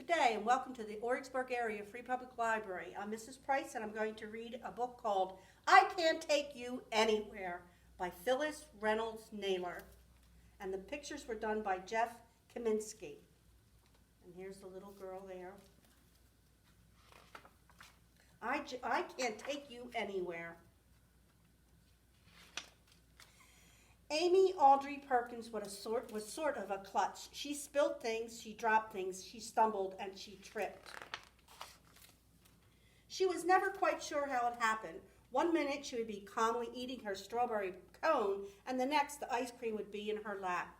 Good day and welcome to the Origsburg Area Free Public Library. I'm Mrs. Price and I'm going to read a book called I Can't Take You Anywhere by Phyllis Reynolds Naylor. And the pictures were done by Jeff Kaminsky. And here's the little girl there. I can't take you anywhere. Amy Audrey Perkins was sort of a klutz. She spilled things, she dropped things, she stumbled, and she tripped. She was never quite sure how it happened. One minute she would be calmly eating her strawberry cone, and the next the ice cream would be in her lap.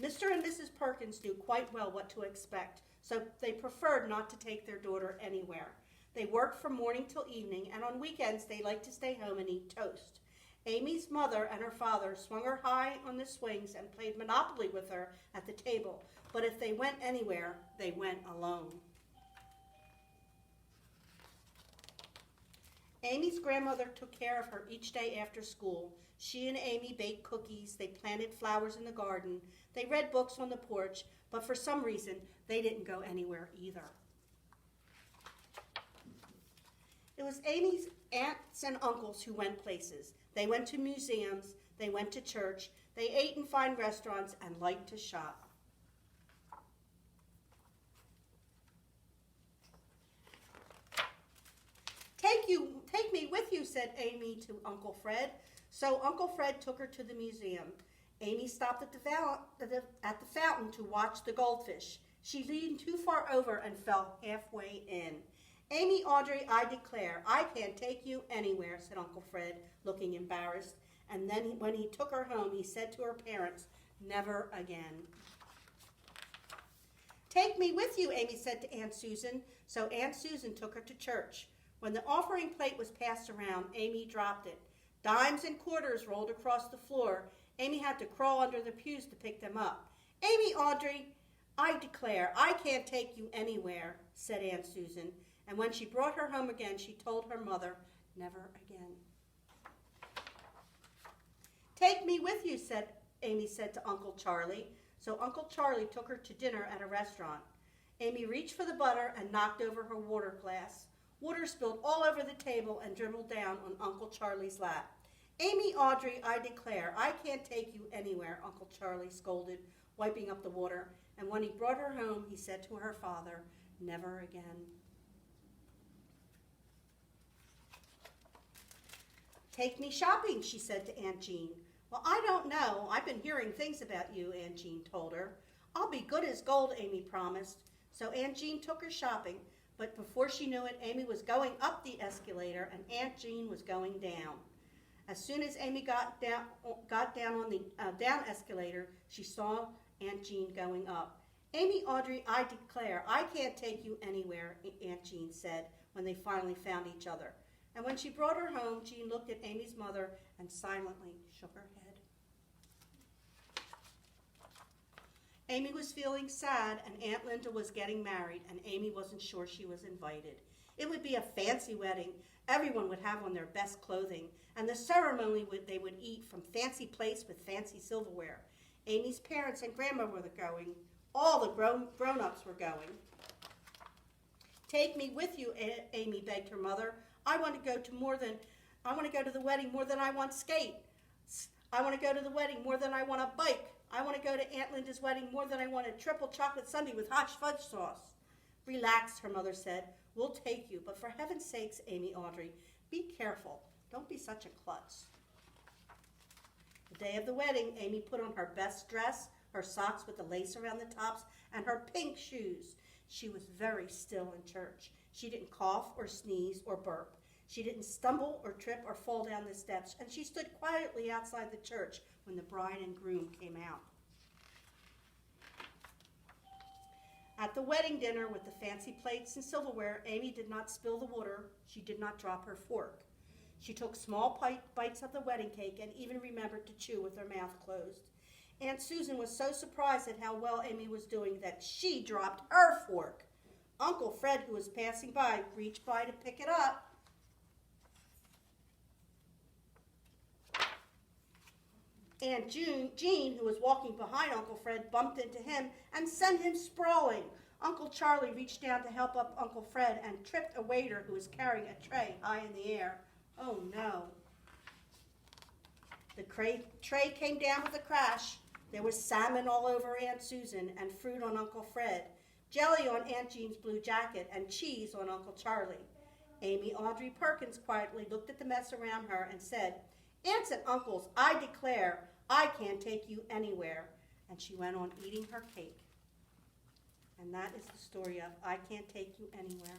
Mr. and Mrs. Perkins knew quite well what to expect, so they preferred not to take their daughter anywhere. They worked from morning till evening, and on weekends they liked to stay home and eat toast. Amy's mother and her father swung her high on the swings and played Monopoly with her at the table, but if they went anywhere, they went alone. Amy's grandmother took care of her each day after school. She and Amy baked cookies, they planted flowers in the garden, they read books on the porch, but for some reason, they didn't go anywhere either. It was Amy's aunts and uncles who went places. They went to museums, they went to church, they ate in fine restaurants and liked to shop. Take me with you, said Amy to Uncle Fred. So Uncle Fred took her to the museum. Amy stopped at the fountain to watch the goldfish. She leaned too far over and fell halfway in. Amy Audrey, I declare, I can't take you anywhere, said Uncle Fred, looking embarrassed. And then when he took her home, he said to her parents, never again. Take me with you, Amy said to Aunt Susan. So Aunt Susan took her to church. When the offering plate was passed around, Amy dropped it. Dimes and quarters rolled across the floor. Amy had to crawl under the pews to pick them up. Amy Audrey, I declare, I can't take you anywhere, said Aunt Susan. And when she brought her home again, she told her mother, never again. Take me with you, Amy said to Uncle Charlie. So Uncle Charlie took her to dinner at a restaurant. Amy reached for the butter and knocked over her water glass. Water spilled all over the table and dribbled down on Uncle Charlie's lap. Amy Audrey, I declare, I can't take you anywhere, Uncle Charlie scolded, wiping up the water. And when he brought her home, he said to her father, never again. Take me shopping, she said to Aunt Jean. Well, I don't know. I've been hearing things about you, Aunt Jean told her. I'll be good as gold, Amy promised. So Aunt Jean took her shopping, but before she knew it, Amy was going up the escalator and Aunt Jean was going down. As soon as Amy got down on the down escalator, she saw Aunt Jean going up. Amy Audrey, I declare, I can't take you anywhere, Aunt Jean said when they finally found each other. And when she brought her home, Jean looked at Amy's mother and silently shook her head. Amy was feeling sad, and Aunt Linda was getting married, and Amy wasn't sure she was invited. It would be a fancy wedding. Everyone would have on their best clothing, and the ceremony they would eat from fancy plates with fancy silverware. Amy's parents and grandma were going. All the grown-ups were going. Take me with you, Amy begged her mother. I want to go to the wedding more than I want skates. I want to go to the wedding more than I want a bike. I want to go to Aunt Linda's wedding more than I want a triple chocolate sundae with hot fudge sauce. Relax, her mother said. We'll take you, but for heaven's sakes, Amy Audrey, be careful. Don't be such a klutz. The day of the wedding, Amy put on her best dress, her socks with the lace around the tops, and her pink shoes. She was very still in church. She didn't cough or sneeze or burp. She didn't stumble or trip or fall down the steps, and she stood quietly outside the church when the bride and groom came out. At the wedding dinner with the fancy plates and silverware, Amy did not spill the water. She did not drop her fork. She took small bites of the wedding cake and even remembered to chew with her mouth closed. Aunt Susan was so surprised at how well Amy was doing that she dropped her fork. Uncle Fred, who was passing by, reached by to pick it up. Aunt Jean, who was walking behind Uncle Fred, bumped into him and sent him sprawling. Uncle Charlie reached down to help up Uncle Fred and tripped a waiter who was carrying a tray high in the air. Oh no. The tray came down with a crash. There was salmon all over Aunt Susan and fruit on Uncle Fred, jelly on Aunt Jean's blue jacket, and cheese on Uncle Charlie. Amy Audrey Perkins quietly looked at the mess around her and said, "Aunts and uncles, I declare I can't take you anywhere." And she went on eating her cake. And that is the story of I Can't Take You Anywhere.